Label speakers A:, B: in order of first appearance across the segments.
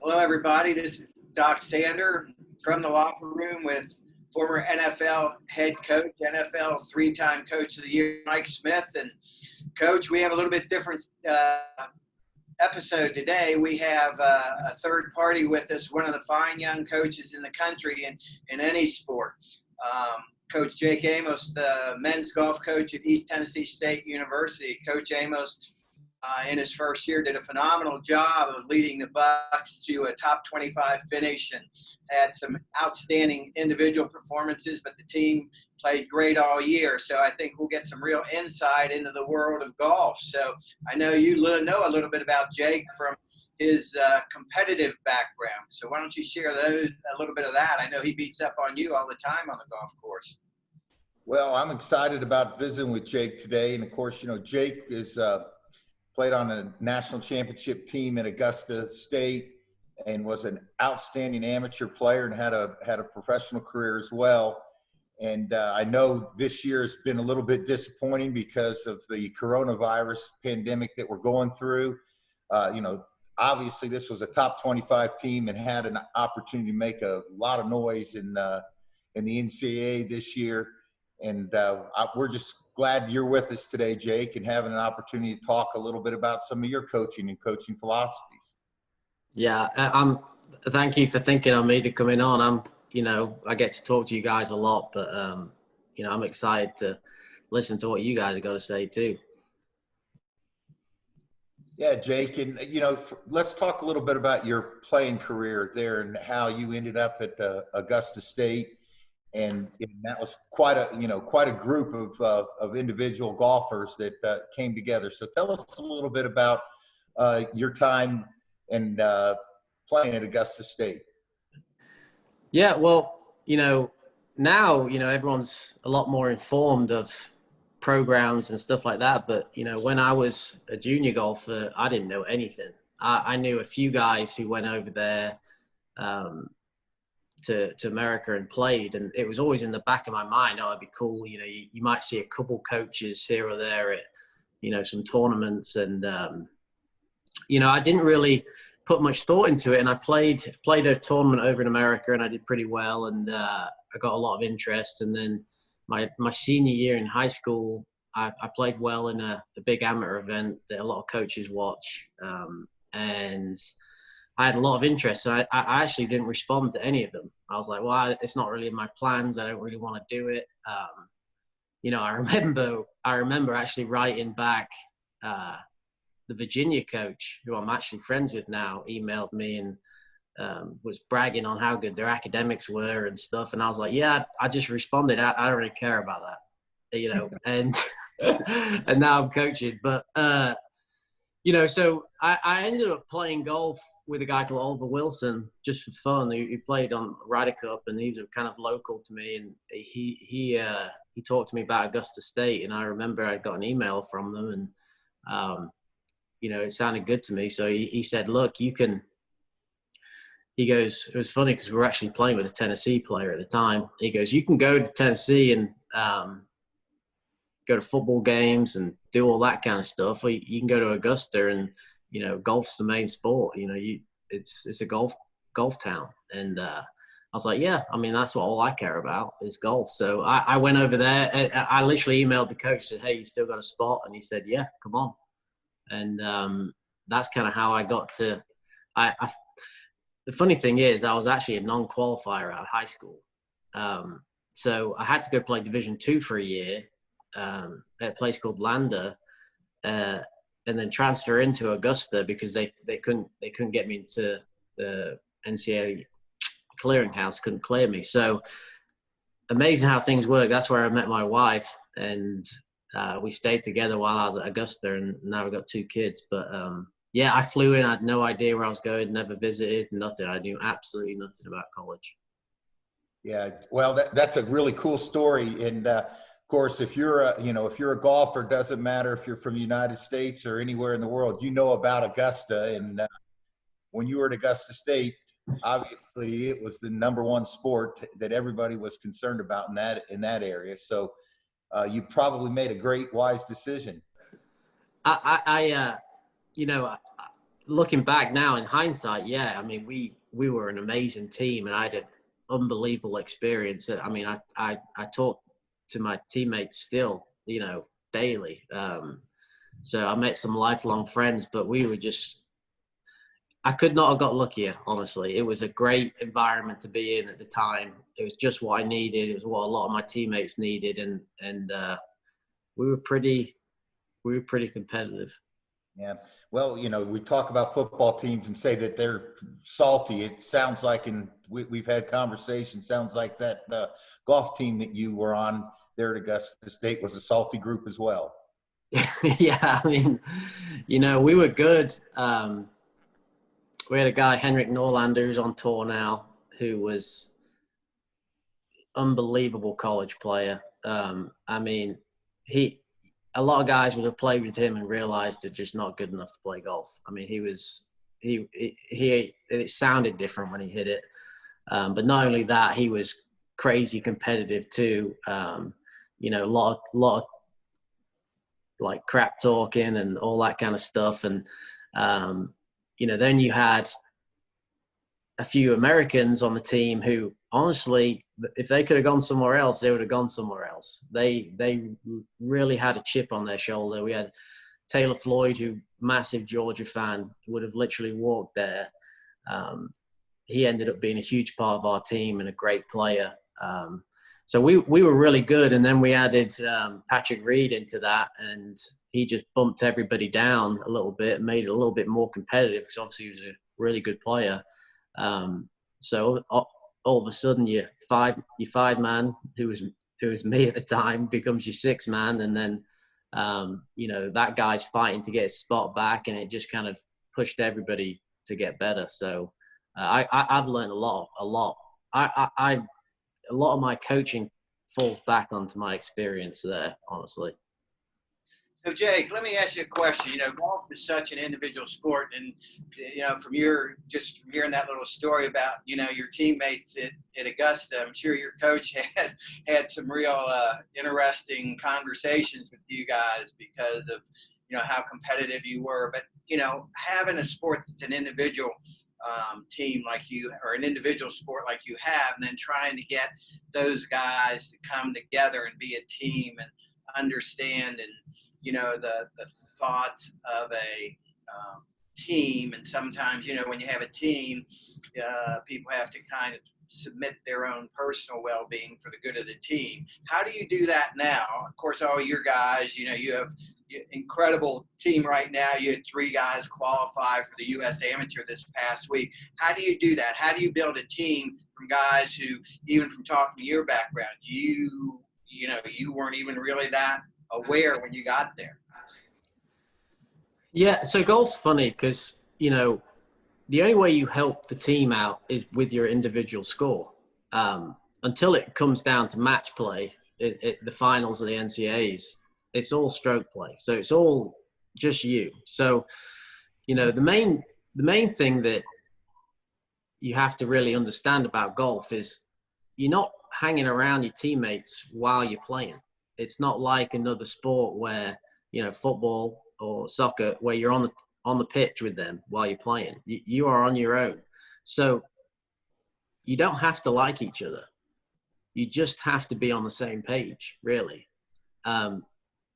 A: Hello, everybody. This is Doc Sander from the locker room with former NFL head coach, NFL three-time coach of the year, Mike Smith. And Coach, we have a little bit different episode today. We have a third party with us, one of the fine young coaches in the country in any sport. Coach Jake Amos, the men's golf coach at East Tennessee State University. Coach Amos, in his first year, did a phenomenal job of leading the Bucks to a top 25 finish and had some outstanding individual performances, but the team played great all year. So I think we'll get some real insight into the world of golf. So I know you know a little bit about Jake from his competitive background. So why don't you share a little bit of that? I know he beats up on you all the time on the golf course.
B: Well, I'm excited about visiting with Jake today. And of course, Jake is played on a national championship team at Augusta State and was an outstanding amateur player and had a professional career as well. And I know this year has been a little bit disappointing because of the coronavirus pandemic that we're going through. Obviously this was a top 25 team and had an opportunity to make a lot of noise in the NCAA this year. And we're just glad you're with us today, Jake, and having an opportunity to talk a little bit about some of your coaching and coaching philosophies.
C: Yeah, thank you for thinking of me to coming on. I get to talk to you guys a lot, but I'm excited to listen to what you guys have got to say too.
B: Yeah, Jake, and let's talk a little bit about your playing career there and how you ended up at Augusta State. And that was quite a group of individual golfers that came together. So tell us a little bit about your time and playing at Augusta State.
C: Yeah, well, now, everyone's a lot more informed of programs and stuff like that. But, when I was a junior golfer, I didn't know anything. I knew a few guys who went over there to America and played, and it was always in the back of my mind, it'd be cool, you might see a couple coaches here or there at some tournaments, and I didn't really put much thought into it. And I played a tournament over in America and I did pretty well, and I got a lot of interest. And then my senior year in high school, I played well in a big amateur event that a lot of coaches watch, and I had a lot of interest. I actually didn't respond to any of them. I was like, well, it's not really in my plans. I don't really want to do it. I remember actually writing back. The Virginia coach, who I'm actually friends with now, emailed me and was bragging on how good their academics were and stuff. And I was like, yeah, I just responded. I don't really care about that, and and now I'm coaching. But, so I ended up playing golf with a guy called Oliver Wilson just for fun. He played on Ryder Cup, and he was kind of local to me. And he talked to me about Augusta State, and I remember I got an email from them, and it sounded good to me. So he said, look, you can. He goes, it was funny because we were actually playing with a Tennessee player at the time. He goes, you can go to Tennessee and go to football games and do all that kind of stuff. Or you can go to Augusta and, golf's the main sport. It's a golf town. And I was like, yeah, that's what all I care about is golf. So I went over there. I literally emailed the coach, said, hey, you still got a spot? And he said, yeah, come on. And that's kind of how I got to the funny thing is I was actually a non-qualifier out of high school. So I had to go play Division II for a year at a place called Lander, and then transfer into Augusta because they couldn't get me into the NCAA clearinghouse, couldn't clear me. So amazing how things work. That's where I met my wife, and we stayed together while I was at Augusta, and now we've got 2 kids. But yeah, I flew in. I had no idea where I was going, never visited, nothing. I knew absolutely nothing about college.
B: Yeah, well, that's a really cool story. And of course, if you're a golfer, it doesn't matter if you're from the United States or anywhere in the world, about Augusta. And when you were at Augusta State, obviously it was the #1 sport that everybody was concerned about in that area. So you probably made a great, wise decision.
C: looking back now in hindsight, yeah, I mean, we were an amazing team, and I had an unbelievable experience. I mean, I talk to my teammates still, you know, daily. So I met some lifelong friends, but we were just, I could not have got luckier, honestly. It was a great environment to be in at the time. It was just what I needed. It was what a lot of my teammates needed, and we were pretty competitive.
B: Yeah. Well, you know, we talk about football teams and say that they're salty. It sounds like, and we've had conversations, sounds like that golf team that you were on there at Augusta State was a salty group as well.
C: Yeah, I mean, you know, we were good. We had a guy, Henrik Norlander, who's on tour now, who was unbelievable college player. I mean, a lot of guys would have played with him and realized they're just not good enough to play golf. I mean, it sounded different when he hit it. But not only that, he was crazy competitive too. You know, a lot of like crap talking and all that kind of stuff. And, you know, then you had a few Americans on the team who, honestly, if they could have gone somewhere else, they would have gone somewhere else. They really had a chip on their shoulder. We had Taylor Floyd, who massive Georgia fan, would have literally walked there. He ended up being a huge part of our team and a great player. So we were really good. And then we added Patrick Reed into that, and he just bumped everybody down a little bit and made it a little bit more competitive, because obviously he was a really good player. So all of a sudden your five man, who was me at the time, becomes your six man. And then, you know, that guy's fighting to get his spot back, and it just kind of pushed everybody to get better. So I've learned a lot. A lot of my coaching falls back onto my experience there, honestly.
A: So Jake, let me ask you a question. You know, golf is such an individual sport, and you know, from hearing that little story about, you know, your teammates at Augusta, I'm sure your coach had some real interesting conversations with you guys because of, you know, how competitive you were. But you know, having a sport that's an individual team like you, or an individual sport like you have, and then trying to get those guys to come together and be a team and understand, and you know, the thoughts of a team. And sometimes, you know, when you have a team, people have to kind of submit their own personal well-being for the good of the team. How do you do that now? Of course, all your guys, you know, you have an incredible team right now. You had 3 guys qualify for the U.S. Amateur this past week. How do you do that? How do you build a team from guys who, even from talking to your background, you know, you weren't even really that aware when you got there?
C: Yeah, so golf's funny because, you know, the only way you help the team out is with your individual score. Until it comes down to match play, the finals of the NCAAs, it's all stroke play. So it's all just you. So, you know, the main thing that you have to really understand about golf is you're not hanging around your teammates while you're playing. It's not like another sport where, you know, football or soccer, where you're on the pitch with them while you're playing. You are on your own. So you don't have to like each other. You just have to be on the same page, really, and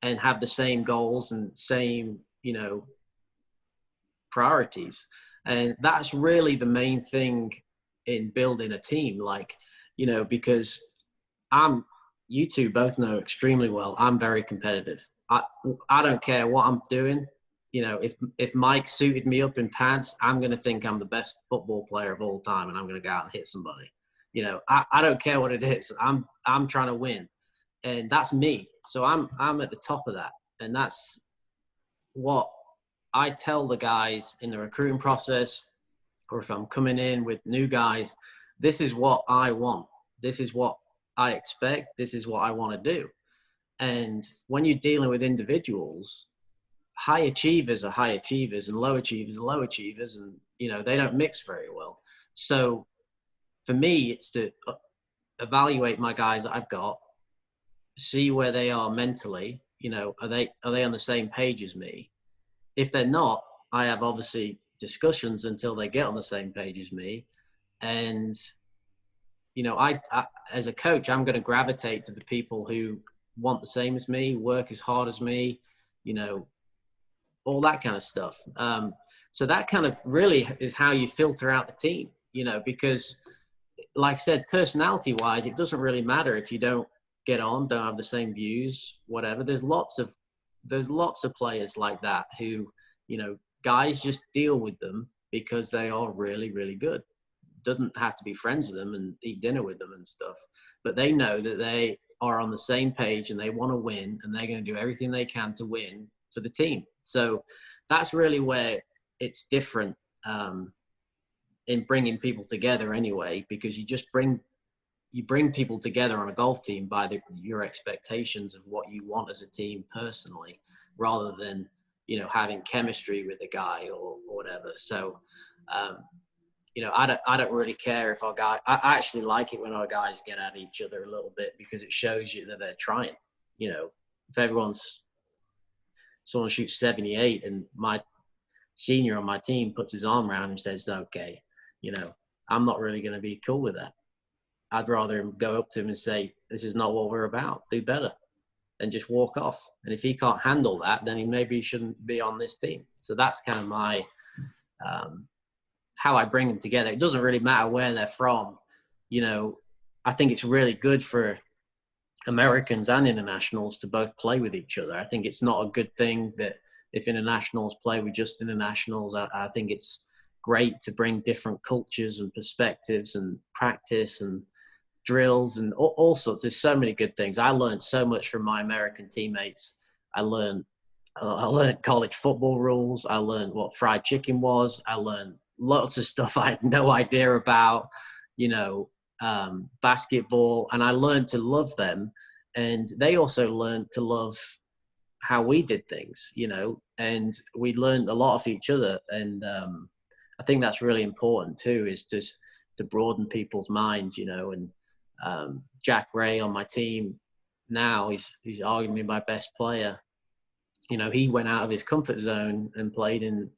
C: have the same goals and same, you know, priorities. And that's really the main thing in building a team. Like, you know, because you two both know extremely well, I'm very competitive. I don't care what I'm doing. You know, if Mike suited me up in pads, I'm going to think I'm the best football player of all time, and I'm going to go out and hit somebody. You know, I don't care what it is. I'm trying to win, and that's me. So I'm at the top of that, and that's what I tell the guys in the recruiting process, or if I'm coming in with new guys. This is what I want. This is what I expect. This is what I want to do. And when you're dealing with individuals, high achievers are high achievers and low achievers are low achievers, and, you know, they don't mix very well. So for me, it's to evaluate my guys that I've got, see where they are mentally. You know, are they on the same page as me? If they're not, I have obviously discussions until they get on the same page as me. And, you know, I as a coach, I'm going to gravitate to the people who want the same as me, work as hard as me, you know, all that kind of stuff. So that kind of really is how you filter out the team, you know, because like I said, personality wise, it doesn't really matter if you don't get on, don't have the same views, whatever. There's lots of players like that who, you know, guys just deal with them because they are really, really good. Doesn't have to be friends with them and eat dinner with them and stuff, but they know that they are on the same page and they want to win, and they're going to do everything they can to win for the team. So that's really where it's different in bringing people together anyway, because you bring people together on a golf team by your expectations of what you want as a team personally, rather than, you know, having chemistry with a guy or whatever. So, you know, I don't really care if I actually like it when our guys get at each other a little bit, because it shows you that they're trying. You know, if someone shoots 78 and my senior on my team puts his arm around him and says, okay, you know, I'm not really going to be cool with that. I'd rather go up to him and say, this is not what we're about, do better, and just walk off. And if he can't handle that, then maybe he shouldn't be on this team. So that's kind of my, how I bring them together. It doesn't really matter where they're from. You know, I think it's really good for Americans and internationals to both play with each other. I think it's not a good thing that if internationals play with just internationals. I think it's great to bring different cultures and perspectives and practice and drills and all sorts. There's so many good things. I learned so much from my American teammates. I learned college football rules. I learned what fried chicken was. I learned lots of stuff I had no idea about, you know, basketball, and I learned to love them. And they also learned to love how we did things, you know, and we learned a lot of each other. And I think that's really important too, is just to broaden people's minds, you know. And Jack Ray on my team now, he's arguably my best player. You know, he went out of his comfort zone and played in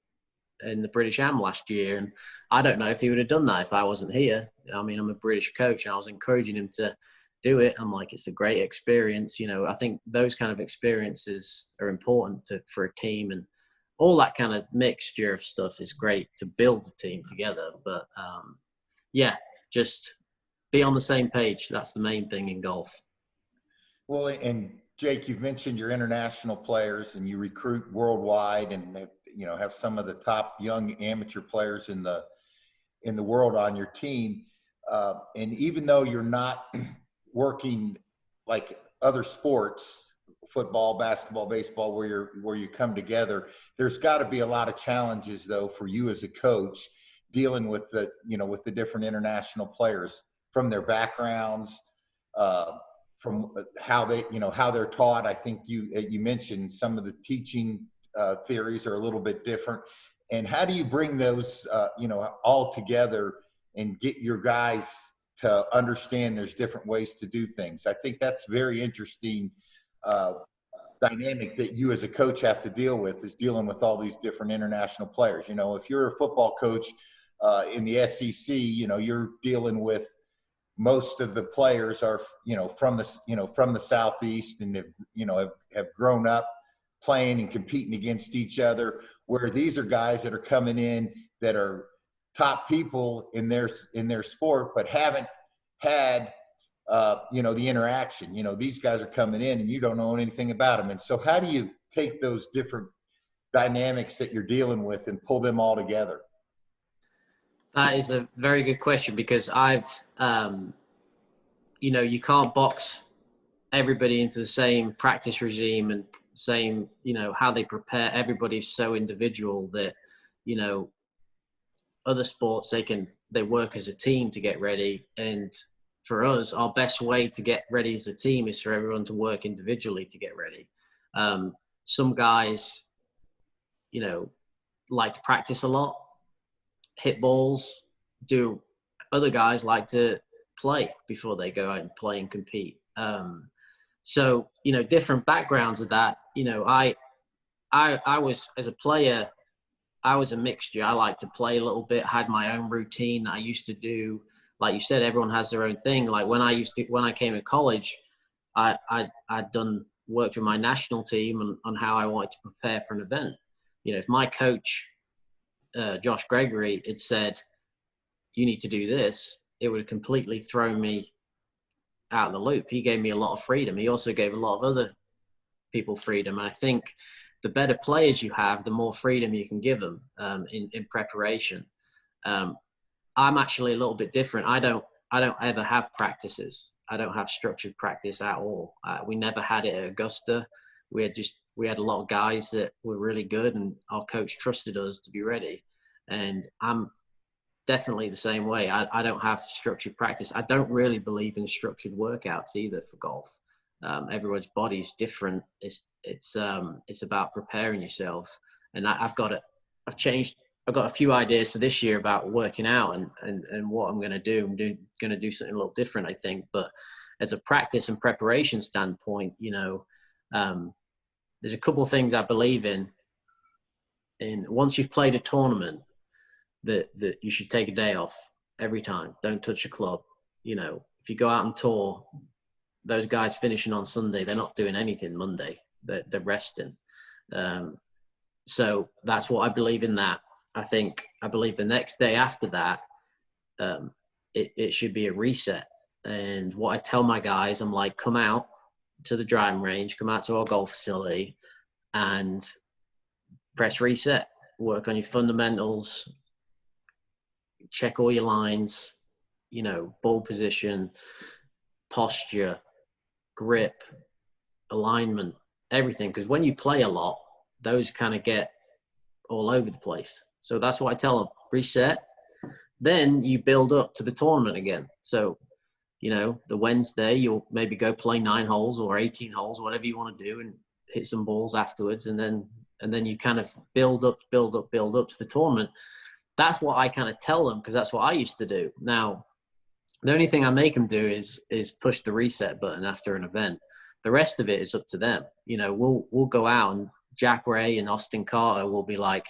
C: the British Am last year. And I don't know if he would have done that if I wasn't here. I mean, I'm a British coach and I was encouraging him to do it. I'm like, it's a great experience. You know, I think those kind of experiences are important for a team, and all that kind of mixture of stuff is great to build the team together. But yeah, just be on the same page. That's the main thing in golf. Well,
B: and Jake, you've mentioned your international players and you recruit worldwide, and you know, have some of the top young amateur players in the world on your team. And even though you're not working like other sports, football, basketball, baseball, where you come together, there's got to be a lot of challenges though for you as a coach dealing with the different international players, from their backgrounds, from how they're taught. I think you mentioned some of the teaching theories are a little bit different. And how do you bring those all together and get your guys to understand there's different ways to do things? I think that's very interesting dynamic that you as a coach have to deal with, is dealing with all these different international players. You know, if you're a football coach in the SEC, you know, you're dealing with most of the players are, from the Southeast, and have grown up playing and competing against each other, where these are guys that are coming in that are top people in their sport, but haven't had the interaction. You know, these guys are coming in and you don't know anything about them. And so how do you take those different dynamics that you're dealing with and pull them all together?
C: That is a very good question, because I've, you can't box everybody into the same practice regime and same, how they prepare. Everybody's so individual that, other sports, they work as a team to get ready. And for us, our best way to get ready as a team is for everyone to work individually to get ready. Some guys, like to practice a lot, hit balls. Other guys like to play before they go out and play and compete. So, different backgrounds of that. I was, as a player, I was a mixture. I like to play a little bit, had my own routine that I used to do. Like you said, everyone has their own thing. Like when I came to college, I'd worked with my national team on how I wanted to prepare for an event. You know, if my coach, Josh Gregory, had said, you need to do this, it would have completely thrown me out of the loop. He gave me a lot of freedom. He also gave a lot of other people freedom. And I think the better players you have, the more freedom you can give them in preparation. I'm actually a little bit different. I don't ever have practices. I don't have structured practice at all. We never had it at Augusta. We had a lot of guys that were really good, and our coach trusted us to be ready. And I'm definitely the same way. I don't have structured practice. I don't really believe in structured workouts either for golf. Everyone's body's different. It's about preparing yourself. And I've got a few ideas for this year about working out and what I'm going to do. I'm going to do something a little different, I think. But as a practice and preparation standpoint, you know, there's a couple of things I believe in. And once you've played a tournament, that you should take a day off every time. Don't touch a club. You know, if you go out and tour, those guys finishing on Sunday, they're not doing anything Monday. They're resting. So that's what I believe in that. I believe the next day after that, it should be a reset. And what I tell my guys, I'm like, come out to the driving range, come out to our golf facility and press reset, work on your fundamentals, check all your lines, you know, ball position, posture, grip, alignment, everything. Because when you play a lot, those kind of get all over the place. So that's what I tell them, reset. Then you build up to the tournament again. So, you know, the Wednesday, you'll maybe go play 9 holes or 18 holes, whatever you want to do, and hit some balls afterwards. And then you kind of build up to the tournament. That's what I kind of tell them, because that's what I used to do. Now, the only thing I make them do is push the reset button after an event. The rest of it is up to them. You know, we'll go out, and Jack Ray and Austin Carter will be like,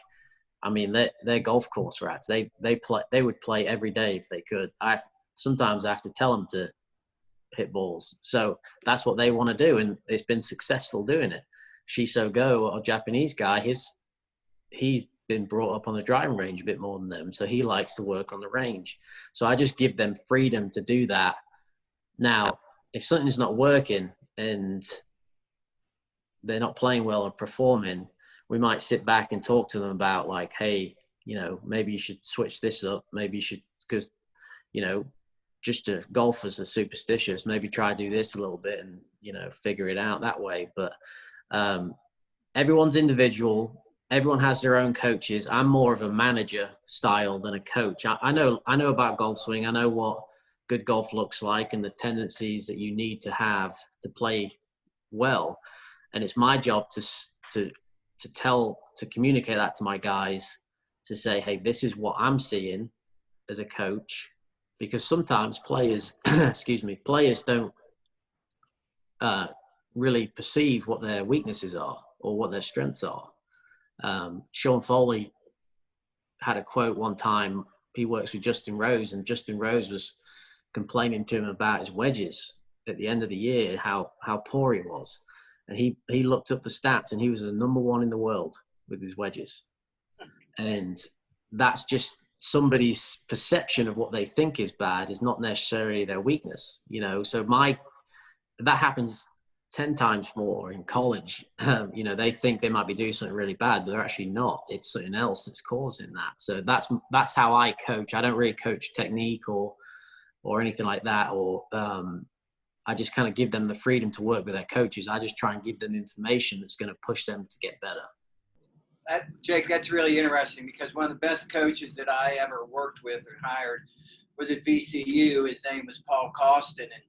C: I mean, they're golf course rats. They would play every day if they could. Sometimes I have to tell them to hit balls. So that's what they want to do, and it's been successful doing it. Shiso Go, our Japanese guy, he's been brought up on the driving range a bit more than them, so he likes to work on the range. So I just give them freedom to do that. Now, if something's not working and they're not playing well or performing, we might sit back and talk to them about, like, hey, you know, maybe you should switch this up. Maybe you should, because, you know, just golfers are superstitious. Maybe try to do this a little bit and, you know, figure it out that way. But everyone's individual. Everyone has their own coaches. I'm more of a manager style than a coach. I know about golf swing. I know what good golf looks like and the tendencies that you need to have to play well. And it's my job to communicate that to my guys, to say, hey, this is what I'm seeing as a coach. Because sometimes players, players don't really perceive what their weaknesses are or what their strengths are. Sean Foley had a quote one time. He works with Justin Rose, and Justin Rose was complaining to him about his wedges at the end of the year, how poor he was. And he looked up the stats, and he was the number 1 in the world with his wedges. And that's just somebody's perception of what they think is bad is not necessarily their weakness, you know. So that happens 10 times more in college. You know, they think they might be doing something really bad, but they're actually not. It's something else that's causing that. So that's how I coach. I don't really coach technique or anything like that, or I just kind of give them the freedom to work with their coaches. I just try and give them information that's going to push them to get better.
A: Jake, that's really interesting, because one of the best coaches that I ever worked with or hired was at VCU. His name was Paul Costin, and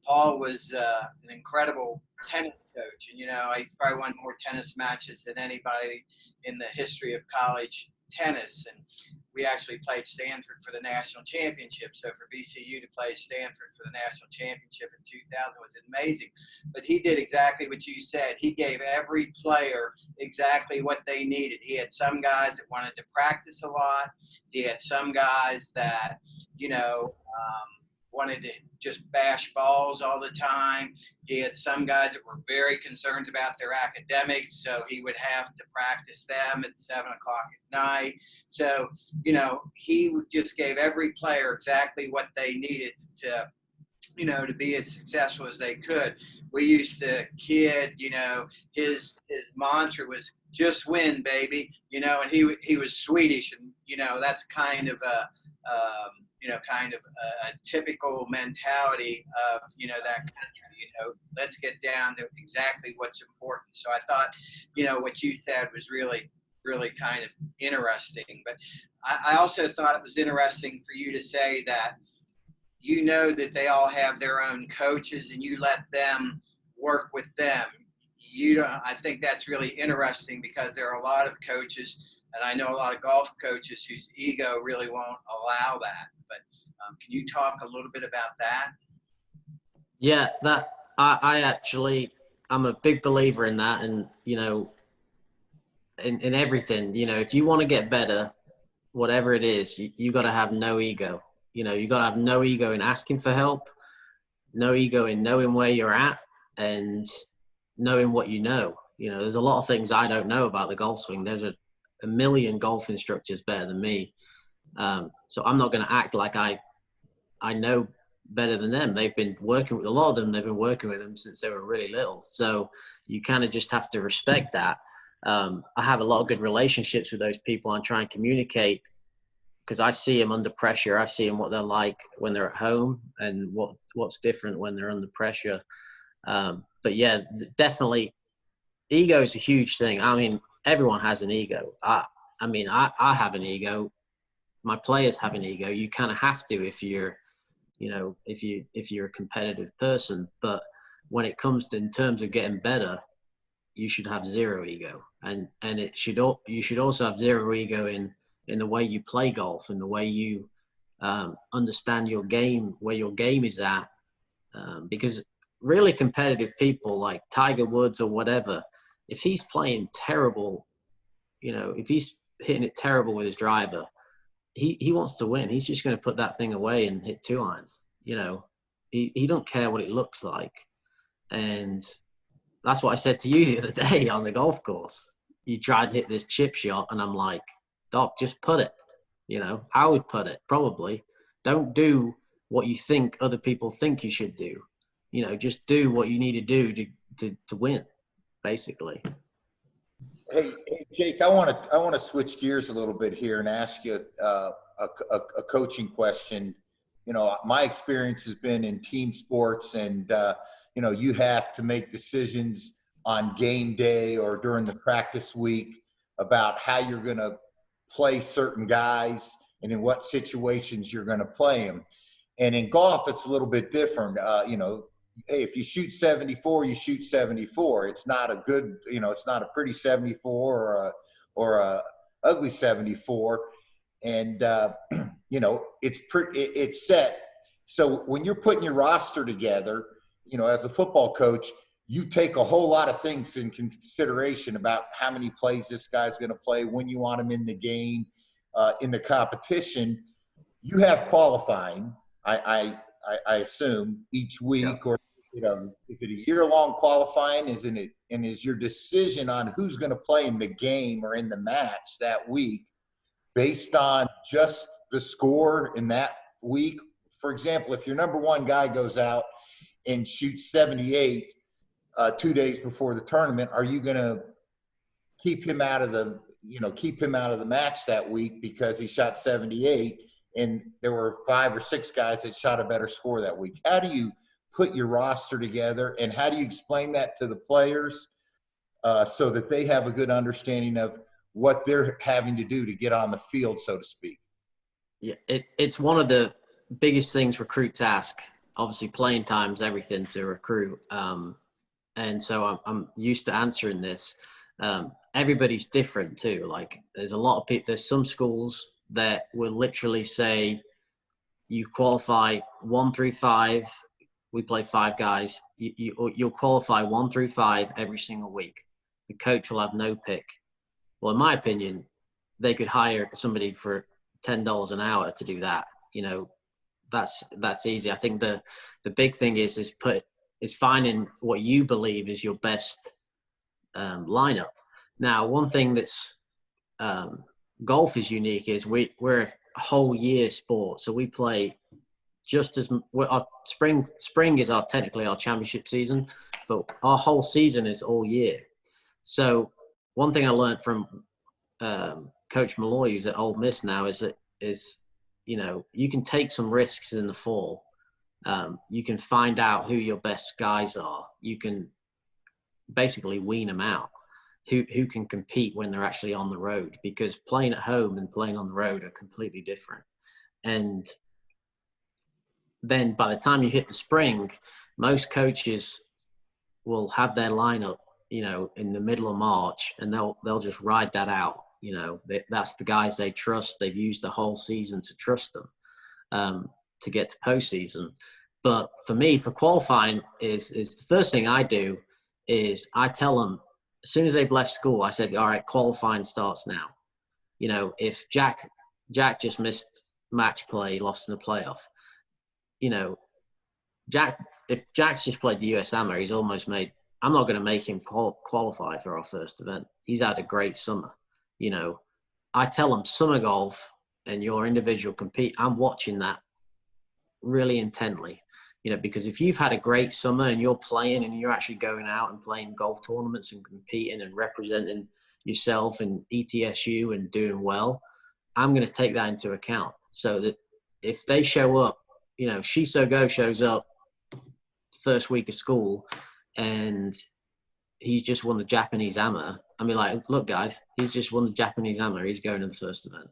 A: Paul was an incredible tennis coach. And, you know, he probably won more tennis matches than anybody in the history of college tennis. And we actually played Stanford for the national championship. So for VCU to play Stanford for the national championship in 2000 was amazing. But he did exactly what you said. He gave every player exactly what they needed. He had some guys that wanted to practice a lot. He had some guys that, wanted to just bash balls all the time. He had some guys that were very concerned about their academics, so he would have to practice them at 7 o'clock at night. So, he just gave every player exactly what they needed to, to be as successful as they could. We used to kid, his mantra was just win, baby, and he was Swedish, and, that's kind of a typical mentality of, that country, let's get down to exactly what's important. So I thought, what you said was really, really kind of interesting. But I also thought it was interesting for you to say that, that they all have their own coaches and you let them work with them. I think that's really interesting because there are a lot of coaches, and I know a lot of golf coaches whose ego really won't allow that. But can you talk a little bit about that?
C: Yeah, I'm a big believer in that. And, in everything, if you want to get better, whatever it is, you got to have no ego. You got to have no ego in asking for help, no ego in knowing where you're at and knowing what you know. There's a lot of things I don't know about the golf swing. There's a million golf instructors better than me. So I'm not going to act like I know better than them. They've been working with a lot of them. They've been working with them since they were really little. So you kind of just have to respect that. I have a lot of good relationships with those people and try and communicate because I see them under pressure. I see them what they're like when they're at home and what's different when they're under pressure. But yeah, definitely ego is a huge thing. I mean, everyone has an ego. I have an ego. My players have an ego. You kind of have to if you're a competitive person. But when it comes to in terms of getting better, you should have zero ego, and you should also have zero ego in the way you play golf and the way you understand your game, where your game is at. Because really competitive people like Tiger Woods or whatever, if he's playing terrible, if he's hitting it terrible with his driver, he wants to win. He's just going to put that thing away and hit 2 irons. He don't care what it looks like. And that's what I said to you the other day on the golf course. You tried to hit this chip shot and I'm like, Doc, just put it. I would put it probably. Don't do what you think other people think you should do. Just do what you need to do to win, basically.
B: Hey, Jake, I want to switch gears a little bit here and ask you a coaching question. My experience has been in team sports, and you have to make decisions on game day or during the practice week about how you're going to play certain guys and in what situations you're going to play them. And in golf, it's a little bit different. Hey, if you shoot 74, you shoot 74. It's not a good, it's not a pretty 74 or a ugly 74. And, it's set. So when you're putting your roster together, as a football coach, you take a whole lot of things in consideration about how many plays this guy's going to play, when you want him in the game, in the competition. You have qualifying, I assume, each week. Yeah. Or is it a year-long qualifying? Is your decision on who's going to play in the game or in the match that week based on just the score in that week? For example, if your number one guy goes out and shoots 78 2 days before the tournament, are you going to keep him out of the match that week because he shot 78 and there were 5 or 6 guys that shot a better score that week? How do you put your roster together, and how do you explain that to the players so that they have a good understanding of what they're having to do to get on the field, so to speak?
C: Yeah, it's one of the biggest things recruits ask. Obviously, playing time's everything to recruit. And so I'm used to answering this. Everybody's different too. Like there's a lot of people, there's some schools that will literally say you qualify 1 through 5. We play 5 guys. You'll qualify 1 through 5 every single week. The coach will have no pick. Well, in my opinion, they could hire somebody for $10 an hour to do that. You know, that's easy. I think the big thing is finding what you believe is your best lineup. Now, one thing that's golf is unique is we're a whole year sport, so we play just as our spring is technically our championship season, but our whole season is all year. So one thing I learned from Coach Malloy, who's at Ole Miss now, is you know, you can take some risks in the fall. You can find out who your best guys are. You can basically wean them out. Who can compete when they're actually on the road, because playing at home and playing on the road are completely different. And then by the time you hit the spring, most coaches will have their lineup, you know, in the middle of March, and they'll just ride that out. You know, that's the guys they trust. They've used the whole season to trust them to get to postseason. But for me, for qualifying, is the first thing I do is I tell them, as soon as they've left school, I said, all right, qualifying starts now. You know, if Jack just missed match play, lost in the playoff, you know, if Jack's just played the US Amateur, he's almost made, I'm not going to make him qualify for our first event. He's had a great summer. You know, I tell him summer golf and your individual compete, I'm watching that really intently. You know, because if you've had a great summer and you're playing and you're actually going out and playing golf tournaments and competing and representing yourself in ETSU and doing well, I'm going to take that into account. So that if they show up, you know, Shiso Go shows up first week of school and he's just won the Japanese Amateur, I mean, like, look, guys, he's just won the Japanese Amateur. He's going to the first event.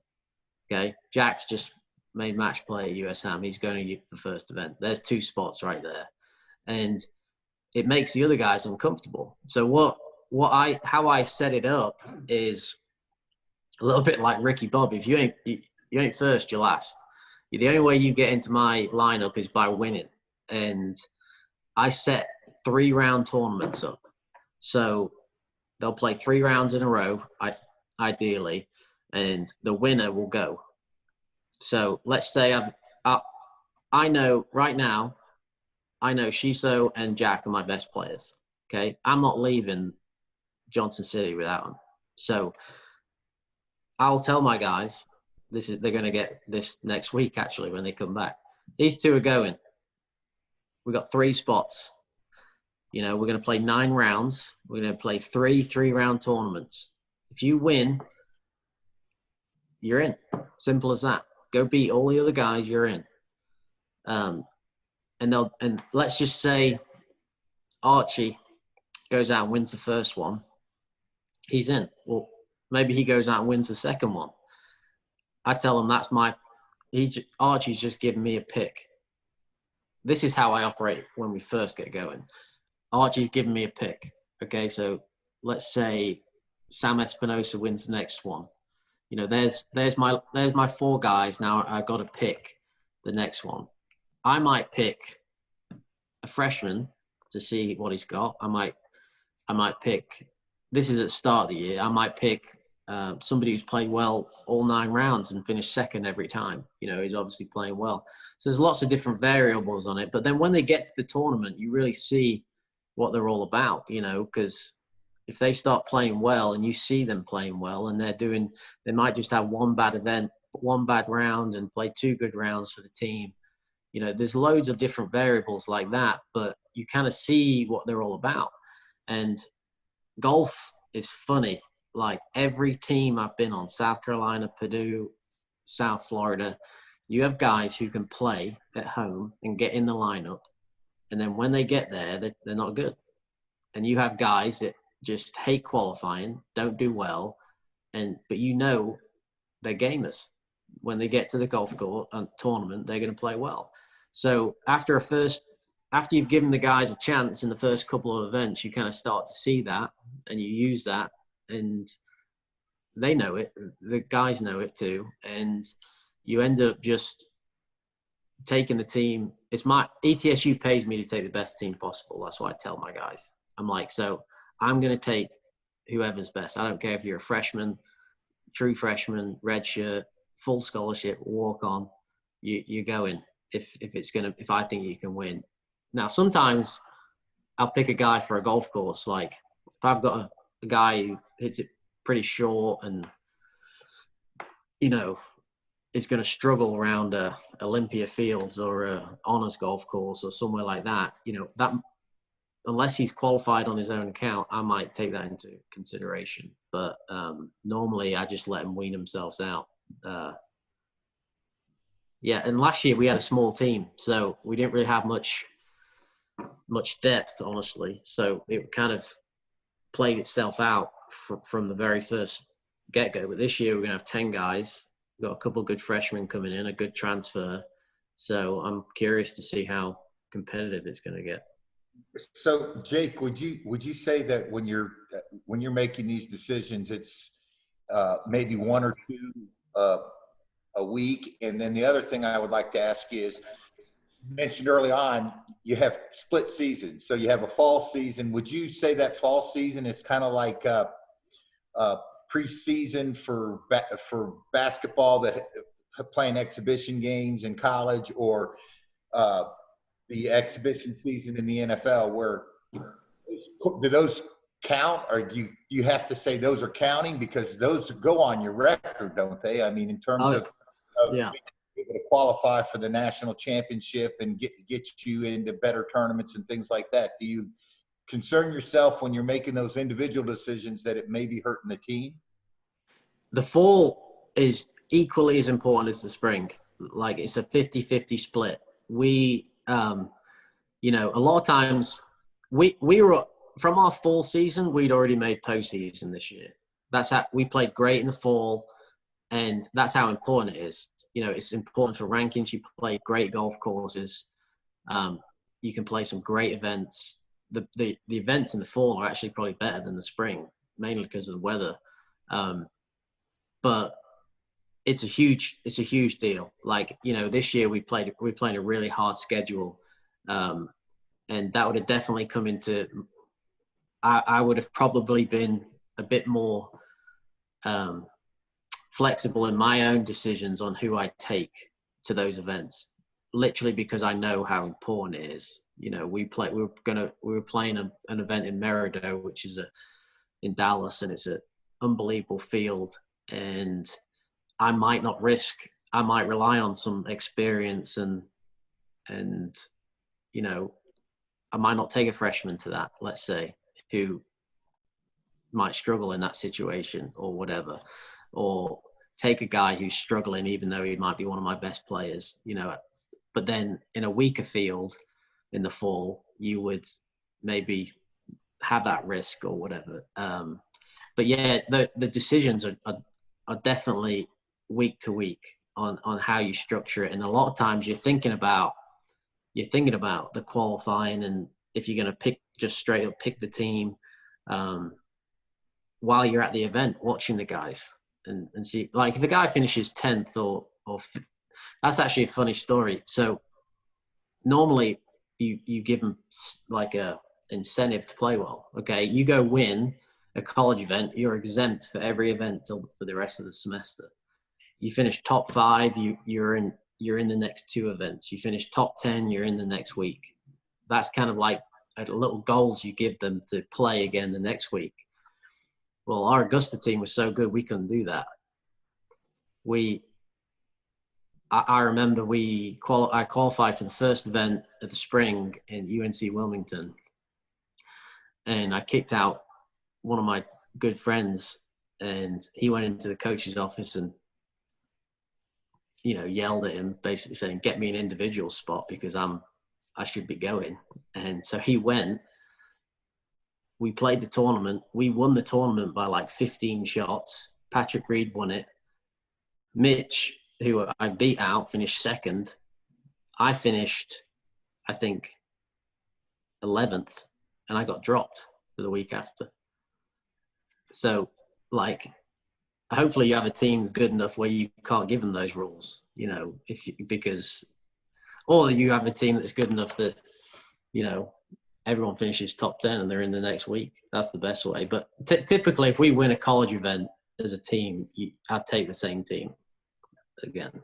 C: Okay. Jack's just made match play at USAM. He's going to the first event. There's 2 spots right there. And it makes the other guys uncomfortable. So how I set it up is a little bit like Ricky Bobby. If you ain't first, you're last. The only way you get into my lineup is by winning. And I set 3-round tournaments up. So they'll play 3 rounds in a row, ideally, and the winner will go. So let's say I know right now, I know Shiso and Jack are my best players. Okay. I'm not leaving Johnson City without them. So I'll tell my guys, they're going to get this next week, actually, when they come back. These 2 are going. We got 3 spots. You know, we're going to play 9 rounds. We're going to play 3-round tournaments. If you win, you're in. Simple as that. Go beat all the other guys, you're in. And let's just say Archie goes out and wins the first one. He's in. Well, maybe he goes out and wins the second one. I tell him Archie's just giving me a pick. This is how I operate when we first get going. Archie's giving me a pick. Okay, so let's say Sam Espinosa wins the next one. You know, there's my 4 guys. Now I've got to pick the next one. I might pick a freshman to see what he's got. I might pick, this is at the start of the year, I might pick somebody who's played well all 9 rounds and finished second every time. You know, he's obviously playing well. So there's lots of different variables on it. But then when they get to the tournament, you really see what they're all about, you know, because if they start playing well and you see them playing well and they might just have 1 bad event, 1 bad round and play 2 good rounds for the team. You know, there's loads of different variables like that, but you kind of see what they're all about. And golf is funny. Like every team I've been on, South Carolina, Purdue, South Florida, you have guys who can play at home and get in the lineup. And then when they get there, they're not good. And you have guys that just hate qualifying, don't do well, but you know they're gamers. When they get to the golf court and tournament, they're going to play well. So after you've given the guys a chance in the first couple of events, you kind of start to see that and you use that. And they know it. The guys know it too. And you end up just taking the team. It's my ETSU pays me to take the best team possible. That's what I tell my guys. I'm like, so I'm going to take whoever's best. I don't care if you're a freshman, true freshman, red shirt, full scholarship, walk on. You go in if I think you can win. Now, sometimes I'll pick a guy for a golf course. Like if I've got a guy who hits it pretty short and, is going to struggle around Olympia Fields or a honors golf course or somewhere like that, that unless he's qualified on his own account, I might take that into consideration. But normally I just let them wean themselves out. And last year we had a small team, so we didn't really have much depth, honestly. So it kind of played itself out from the very first get-go. But this year we're going to have 10 guys. We've got a couple of good freshmen coming in, a good transfer. So I'm curious to see how competitive it's going to get.
B: So Jake, would you say that when you're making these decisions, it's maybe one or two a week? And then the other thing I would like to ask you is, you mentioned early on you have split seasons, so you have a fall season. Would you say that fall season is kind of like preseason for basketball, that playing exhibition games in college, or the exhibition season in the NFL, where do those count, or do you have to say those are counting because those go on your record, don't they? I mean, in terms of being able to qualify for the national championship and get you into better tournaments and things like that. Do you concern yourself when you're making those individual decisions that it may be hurting the team?
C: The fall is equally as important as the spring. Like it's a 50-50 split. We, a lot of times we were, from our fall season, we'd already made postseason this year. That's how we played great in the fall, and that's how important it is. It's important for rankings. You play great golf courses. You can play some great events. The events in the fall are actually probably better than the spring, mainly because of the weather. But it's a huge deal. Like, this year we played a really hard schedule. And that would have definitely come into, I would have probably been a bit more flexible in my own decisions on who I take to those events, literally because I know how important it is. We were playing an event in Merrido, which is in Dallas, and it's an unbelievable field. And I might rely on some experience and I might not take a freshman to that, let's say, who might struggle in that situation or whatever, or take a guy who's struggling, even though he might be one of my best players, but then in a weaker field in the fall, you would maybe have that risk or whatever. But yeah, the decisions are definitely week to week on how you structure it. And a lot of times you're thinking about the qualifying, and if you're going to just straight up pick the team while you're at the event, watching the guys and see, like if a guy finishes 10th or 5th, that's actually a funny story. So normally you give them like a incentive to play well. Okay, you go win a college event, you're exempt for every event for the rest of the semester. You finish top 5, you're in the next 2 events. You finish top 10, you're in the next week. That's kind of like little goals you give them to play again the next week. Well, our Augusta team was so good, we couldn't do that. I remember I qualified for the first event of the spring in UNC Wilmington, and I kicked out one of my good friends, and he went into the coach's office and yelled at him, basically saying, "Get me an individual spot because I should be going." And so he went. We played the tournament. We won the tournament by like 15 shots. Patrick Reed won it. Mitch, who I beat out, finished 2nd. I finished, I think, 11th, and I got dropped for the week after. So, like, hopefully you have a team good enough where you can't give them those rules, or you have a team that's good enough that, everyone finishes top 10 and they're in the next week. That's the best way. But typically, if we win a college event as a team, I'd take the same team again.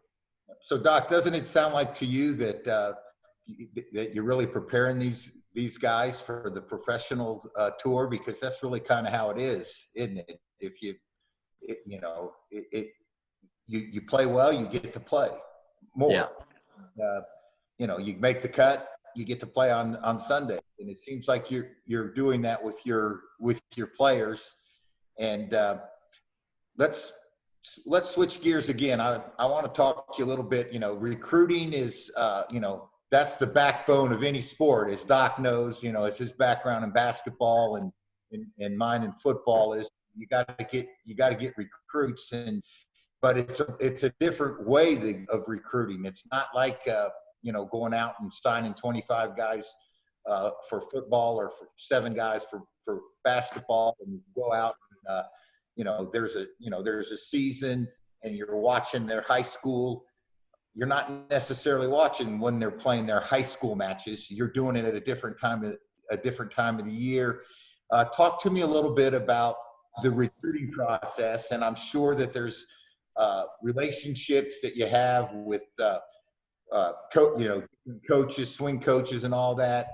B: So, Doc, doesn't it sound like to you that that you're really preparing these guys for the professional tour? Because that's really kind of how it is, isn't it? If you play well, you get to play more.
C: Yeah.
B: You make the cut, you get to play on Sunday, and it seems like you're doing that with your players. And let's switch gears again. I want to talk to you a little bit. Recruiting is that's the backbone of any sport, as Doc knows. It's his background in basketball and mine in football. Is you got to get recruits, but it's a different way of recruiting. It's not like going out and signing 25 guys for football or for 7 guys for basketball, and you go out and there's a season and you're watching their high school. You're not necessarily watching when they're playing their high school matches. You're doing it at a different time of the year. Talk to me a little bit about the recruiting process, and I'm sure that there's relationships that you have with coaches, swing coaches, and all that.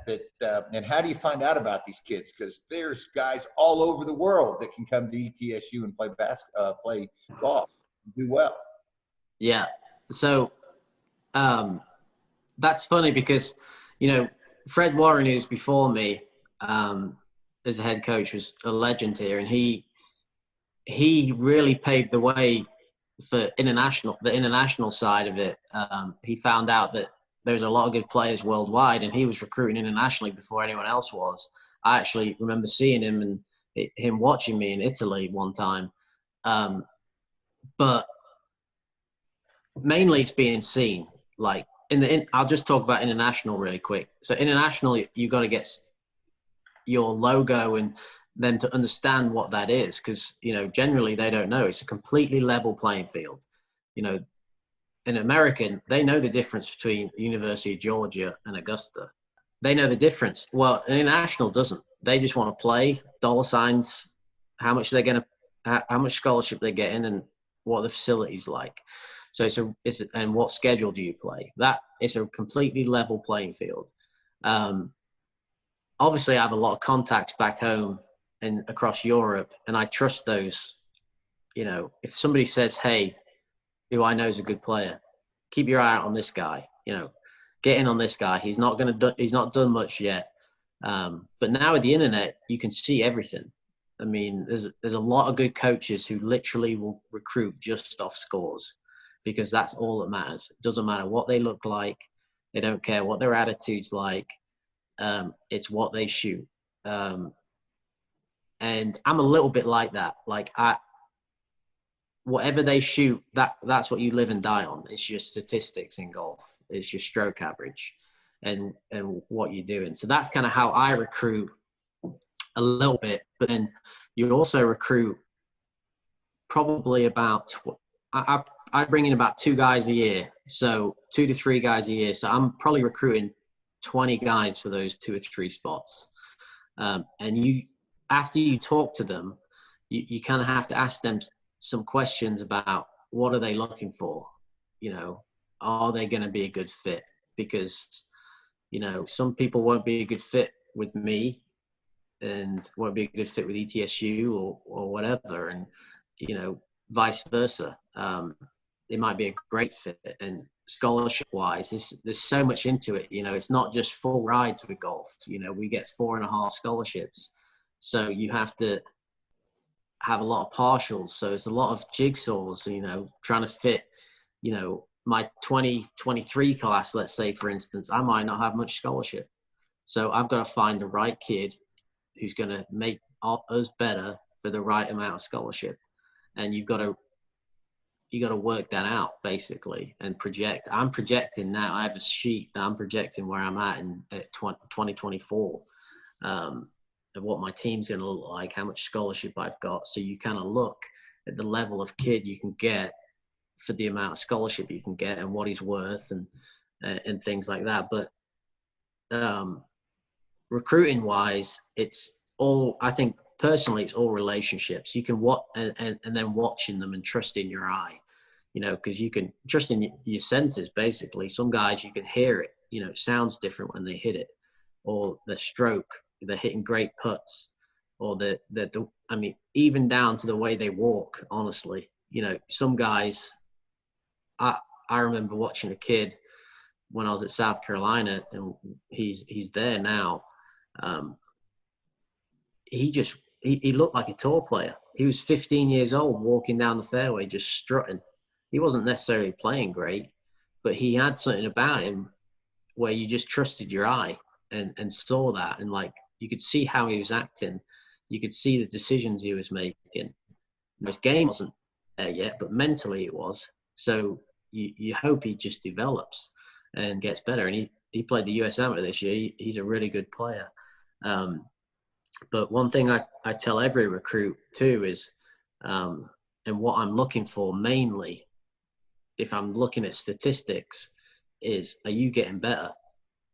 B: And how do you find out about these kids? Because there's guys all over the world that can come to ETSU and play golf, and do well.
C: Yeah. So that's funny because Fred Warren, who's before me as a head coach, was a legend here, and he really paved the way for the international side of it. He found out that there's a lot of good players worldwide, and he was recruiting internationally before anyone else was. I actually remember seeing him and him watching me in Italy one time. But mainly it's being seen. Like I'll just talk about international really quick. So international, you got to get your logo and them to understand what that is, because generally they don't know. It's a completely level playing field. An American, they know the difference between University of Georgia and Augusta. They know the difference. Well, an international doesn't. They just want to play, dollar signs, how much scholarship they're getting, and what the facility's like. So and what schedule do you play? That is a completely level playing field. Obviously, I have a lot of contacts back home and across Europe, and I trust those. If somebody says, "Hey, who I know is a good player, keep your eye out on this guy. Get in on this guy. He's not done much yet." But now with the internet, you can see everything. I mean, there's a lot of good coaches who literally will recruit just off scores, because that's all that matters. It doesn't matter what they look like. They don't care what their attitude's like. It's what they shoot. And I'm a little bit like that. Like whatever they shoot, that's what you live and die on. It's your statistics in golf. It's your stroke average and what you're doing. So that's kind of how I recruit a little bit. But then you also recruit probably about, I bring in about 2 guys a year. So 2 to 3 guys a year. So I'm probably recruiting 20 guys for those 2 or 3 spots. And after you talk to them, you kind of have to ask them some questions about what are they looking for? Are they going to be a good fit? Because, some people won't be a good fit with me and won't be a good fit with ETSU or whatever. And, vice versa. It might be a great fit. And scholarship wise, there's so much into it. It's not just full rides with golf. We get 4.5 scholarships. So you have to have a lot of partials. So it's a lot of jigsaws, trying to fit, my 2023 class, let's say, for instance, I might not have much scholarship. So I've got to find the right kid who's going to make us better for the right amount of scholarship. And you got to work that out basically and project. I'm projecting now. I have a sheet that I'm projecting where I'm at in 2024. Of what my team's going to look like, how much scholarship I've got. So you kind of look at the level of kid you can get for the amount of scholarship you can get and what he's worth and things like that. But recruiting wise, it's all, I think personally, it's all relationships. You can watch and then watching them and trusting your eye, because you can trust in your senses, basically. Some guys, you can hear it, it sounds different when they hit it, or the stroke, they're hitting great putts, or I mean, even down to the way they walk, honestly. Some guys, I remember watching a kid when I was at South Carolina, and he's there now. He looked like a tour player. He was 15 years old, walking down the fairway, just strutting. He wasn't necessarily playing great, but he had something about him where you just trusted your eye and saw that. And like, you could see how he was acting. You could see the decisions he was making. His game wasn't there yet, but mentally it was. So you hope he just develops and gets better. And he played the US Amateur this year. He's a really good player. But one thing I tell every recruit too is, and what I'm looking for mainly, if I'm looking at statistics, is, are you getting better?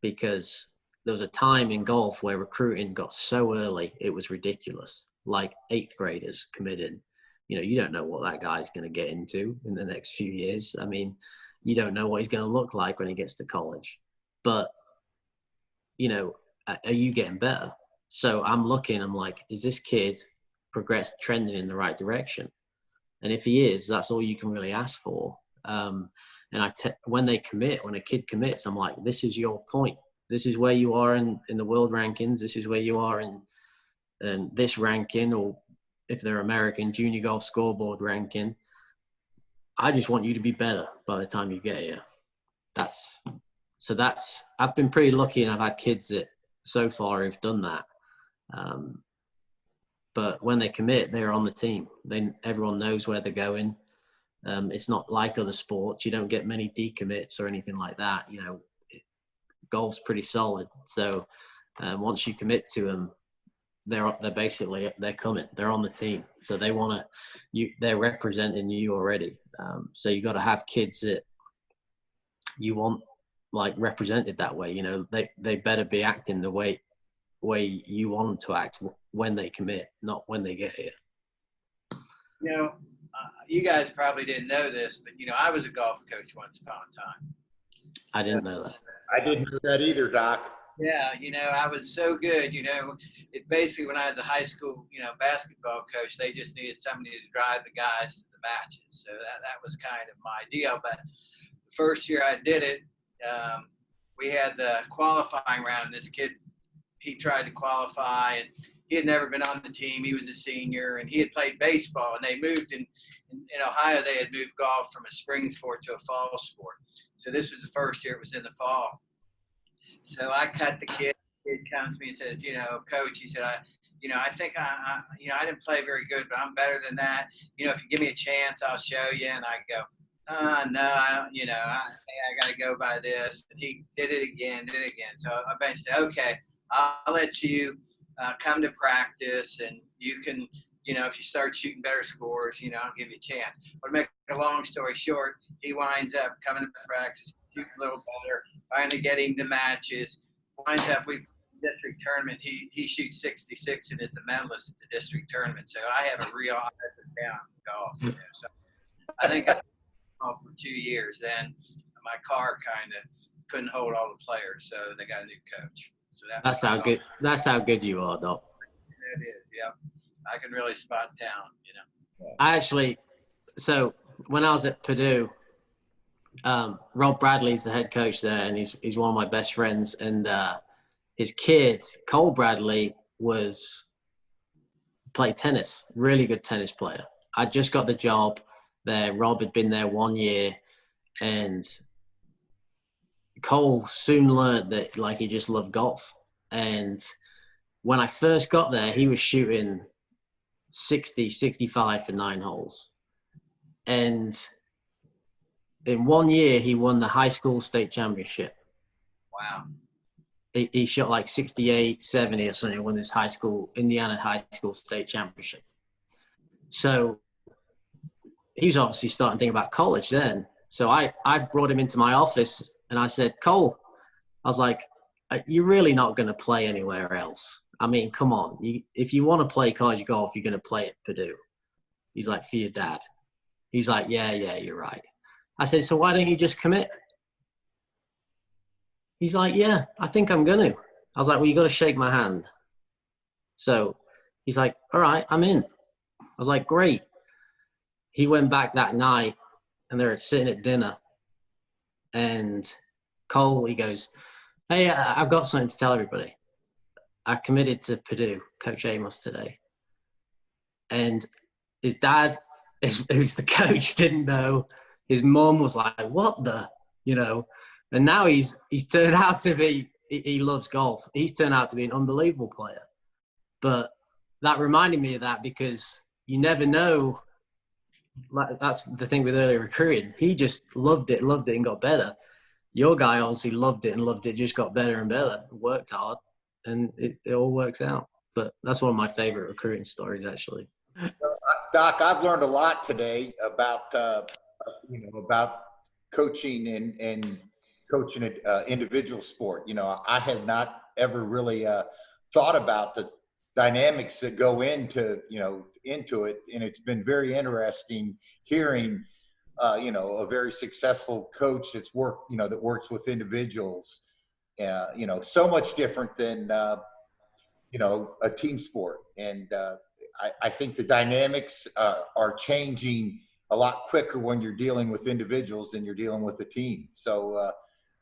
C: Because there was a time in golf where recruiting got so early, it was ridiculous. Like 8th graders committing. You don't know what that guy's going to get into in the next few years. I mean, you don't know what he's going to look like when he gets to college. But, are you getting better? So I'm like, is this kid trending in the right direction? And if he is, that's all you can really ask for. And when a kid commits, I'm like, this is your point. This is where you are in the world rankings. This is where you are in this ranking, or if they're American, junior golf scoreboard ranking. I just want you to be better by the time you get here. I've been pretty lucky, and I've had kids that so far have done that. But when they commit, they're on the team. Everyone knows where they're going. It's not like other sports. You don't get many decommits or anything like that. Golf's pretty solid. So once you commit to them, they're coming. They're on the team. So they're representing you already. So you got to have kids that you want like represented that way. They better be acting the way you want them to act when they commit, not when they get here.
A: You guys probably didn't know this, but I was a golf coach once upon a time.
C: I didn't know that.
B: I didn't know that either, Doc.
A: Yeah, I was so good. It basically, when I was a high school, basketball coach, they just needed somebody to drive the guys to the matches. So that was kind of my deal. But the first year I did it, we had the qualifying round, and this kid, he tried to qualify, and he had never been on the team. He was a senior, and he had played baseball, and they moved in Ohio. They had moved golf from a spring sport to a fall sport. So this was the first year it was in the fall. So I cut the kid. The kid comes to me and says, Coach, he said, I think I didn't play very good, but I'm better than that. If you give me a chance, I'll show you. And I go, no, I don't, I got to go by this. And he did it again. So I basically said, okay, I'll let you come to practice, and you can, if you start shooting better scores, I'll give you a chance. But to make a long story short, he winds up coming to practice, shooting a little better, finally getting the matches, winds up with the district tournament. He shoots 66 and is the medalist at the district tournament. So I have a real offensive talent in golf. So I think I was golf for 2 years. Then my car kind of couldn't hold all the players, so they got a new coach. So that's
C: how good you are, Doc.
A: It is, yeah. I can really spot talent,
C: I actually, so when I was at Purdue, Rob Bradley's the head coach there, and he's one of my best friends. And his kid, Cole Bradley, played tennis, really good tennis player. I just got the job there. Rob had been there 1 year, and Cole soon learned that like he just loved golf. And when I first got there, he was shooting 60, 65 for 9 holes. And in 1 year, he won the high school state championship.
A: Wow.
C: He shot like 68, 70 or something, won this Indiana high school state championship. So he was obviously starting to think about college then. So I brought him into my office and I said, Cole, I was like, you're really not going to play anywhere else. I mean, come on. If you want to play college golf, you're going to play at Purdue. He's like, for your dad. He's like, yeah, you're right. I said, so why don't you just commit? He's like, yeah, I think I'm going to. I was like, well, you got to shake my hand. So he's like, all right, I'm in. I was like, great. He went back that night and they're sitting at dinner. And Cole, he goes, hey, I've got something to tell everybody. I committed to Purdue, Coach Amos, today. And his dad, who's the coach, didn't know. His mom was like, what the, and now he's turned out to be, he loves golf. He's turned out to be an unbelievable player. But that reminded me of that because you never know. Like, that's the thing with early recruiting. He just loved it and got better. Your guy obviously loved it, just got better and better, worked hard, and it all works out. But that's one of my favorite recruiting stories, actually.
B: Doc, I've learned a lot today about about coaching and coaching an individual sport. I have not ever really thought about the dynamics that go into it, and it's been very interesting hearing a very successful coach that works with individuals, so much different than a team sport. And I think the dynamics are changing a lot quicker when you're dealing with individuals than you're dealing with a team. So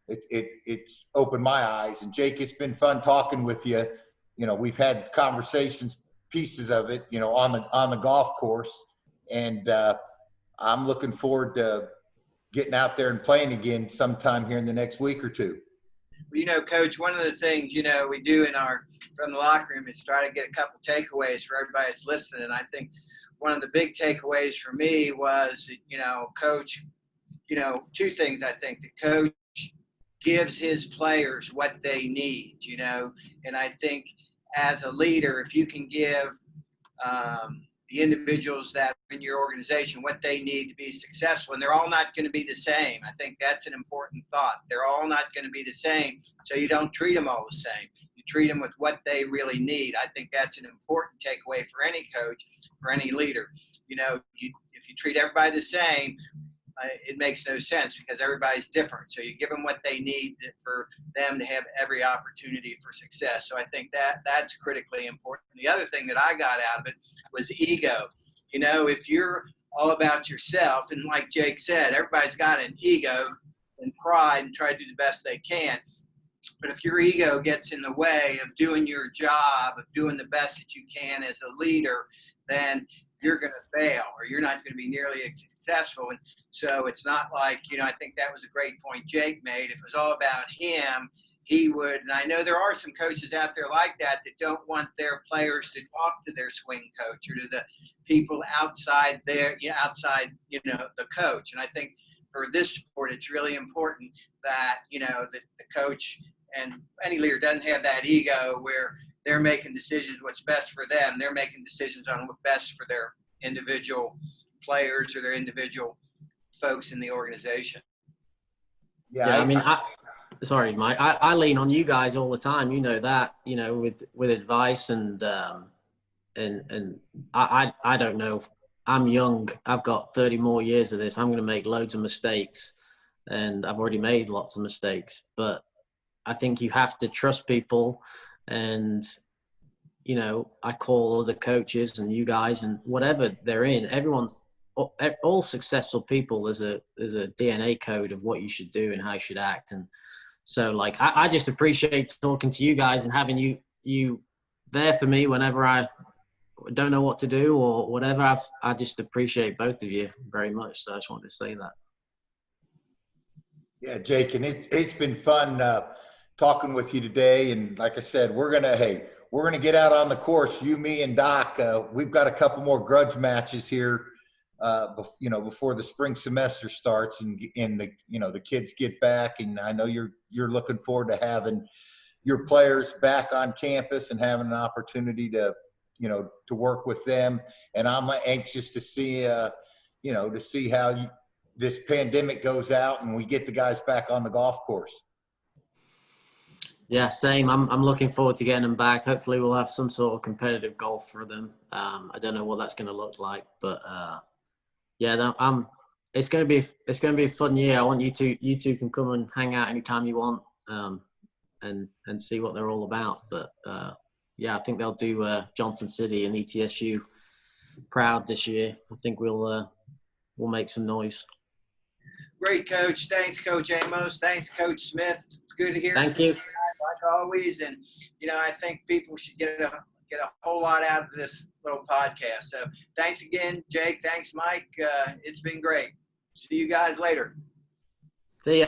B: it's opened my eyes. And Jake, it's been fun talking with you. We've had conversations, pieces of it, on the golf course, and I'm looking forward to getting out there and playing again sometime here in the next week or two.
A: Well, Coach, one of the things, we do from the locker room is try to get a couple takeaways for everybody that's listening. And I think one of the big takeaways for me was, Coach, two things. I think the coach gives his players what they need, and I think as a leader, if you can give the individuals that are in your organization what they need to be successful, and they're all not going to be the same. I think that's an important thought. They're all not going to be the same, so you don't treat them all the same. You treat them with what they really need. I think that's an important takeaway for any coach, for any leader. If you treat everybody the same, it makes no sense because everybody's different. So you give them what they need for them to have every opportunity for success. So I think that's critically important. The other thing that I got out of it was ego. If you're all about yourself, and like Jake said, everybody's got an ego and pride and try to do the best they can. But if your ego gets in the way of doing your job, of doing the best that you can as a leader, then you're going to fail or you're not going to be nearly as successful. And so it's not like, I think that was a great point Jake made. If it was all about him, he would, and I know there are some coaches out there like that don't want their players to talk to their swing coach or to the people outside the coach. And I think for this sport, it's really important that, that the coach and any leader doesn't have that ego where they're making decisions what's best for them. They're making decisions on what's best for their individual players or their individual folks in the organization.
C: Yeah, sorry, Mike. I lean on you guys all the time. You know that. With advice and I don't know. I'm young. I've got 30 more years of this. I'm going to make loads of mistakes, and I've already made lots of mistakes. But I think you have to trust people. And, I call other coaches and you guys and whatever they're in, all successful people, there's a DNA code of what you should do and how you should act. And so I just appreciate talking to you guys and having you there for me whenever I don't know what to do or whatever. I just appreciate both of you very much. So I just wanted to say that.
B: Yeah, Jake, and it's been fun talking with you today. And like I said, we're gonna get out on the course. You, me, and Doc. We've got a couple more grudge matches here, before the spring semester starts and the kids get back. And I know you're looking forward to having your players back on campus and having an opportunity to work with them. And I'm anxious to see to see how this pandemic goes out and we get the guys back on the golf course.
C: Yeah, same. I'm looking forward to getting them back. Hopefully we'll have some sort of competitive golf for them. I don't know what that's going to look like, but yeah, no, it's going to be a fun year. I want you two can come and hang out anytime you want, and see what they're all about. But yeah, I think they'll do Johnson City and ETSU proud this year. I think we'll make some noise.
A: Great, Coach. Thanks, Coach Amos. Thanks, Coach Smith. It's good to hear.
C: Thank you.
A: Like always, and I think people should get a whole lot out of this little podcast. So thanks again, Jake. Thanks, Mike. It's been great. See you guys later.
C: See ya.